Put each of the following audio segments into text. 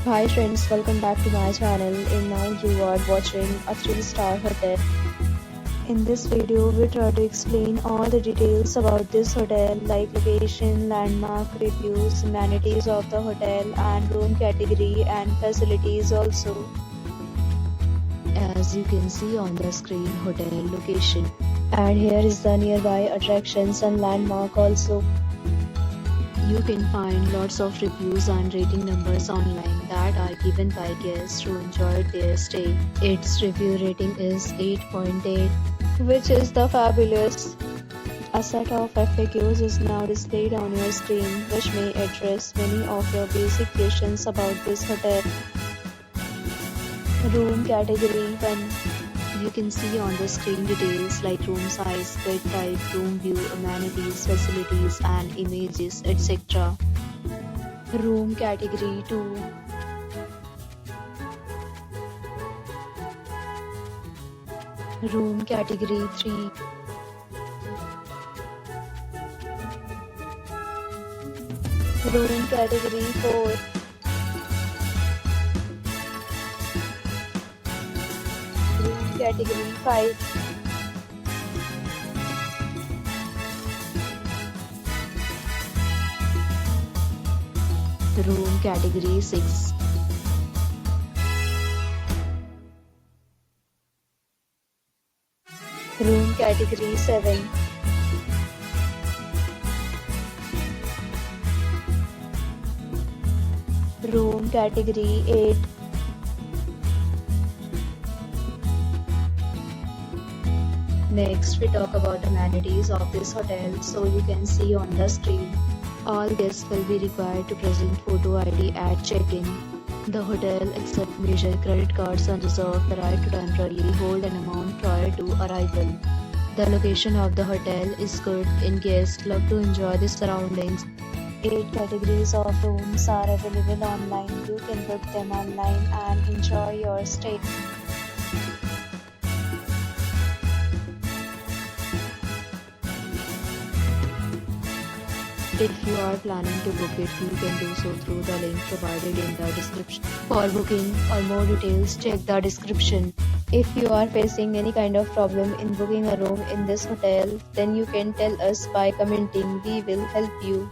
Hi friends, welcome back to my channel and now you are watching a 3-star hotel. In this video, we try to explain all the details about this hotel like location, landmark, reviews, amenities of the hotel and room category and facilities also. As you can see on the screen, hotel location. And here is the nearby attractions and landmark also. You can find lots of reviews and rating numbers online that are given by guests who enjoyed their stay. Its review rating is 8.8, which is the fabulous. A set of FAQs is now displayed on your screen, which may address many of your basic questions about this hotel. Room category 1. You can see on the screen details like room size, bed type, room view, amenities, facilities and images, etc. Room category 2. Room category 3. Room category 4. Category 5. Room category 6. Room category 7. Room category 8. Next, we talk about amenities of this hotel. So you can see on the screen, all guests will be required to present photo ID at check-in. The hotel accepts major credit cards and reserves the right to temporarily hold an amount prior to arrival. The location of the hotel is good and guests love to enjoy the surroundings. 8 categories of rooms are available online. You can book them online and enjoy your stay. If you are planning to book it, you can do so through the link provided in the description. For booking or more details, check the description. If you are facing any kind of problem in booking a room in this hotel, then you can tell us by commenting. We will help you.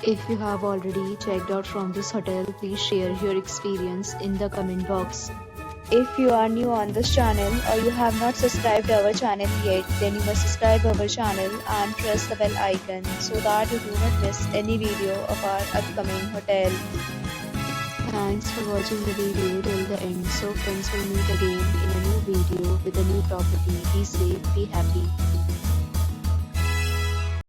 If you have already checked out from this hotel, please share your experience in the comment box. If you are new on this channel or you have not subscribed our channel yet, then you must subscribe our channel and press the bell icon so that you do not miss any video of our upcoming hotel. Thanks for watching the video till the end. So friends, will meet again in a new video with a new property. Be safe, be happy.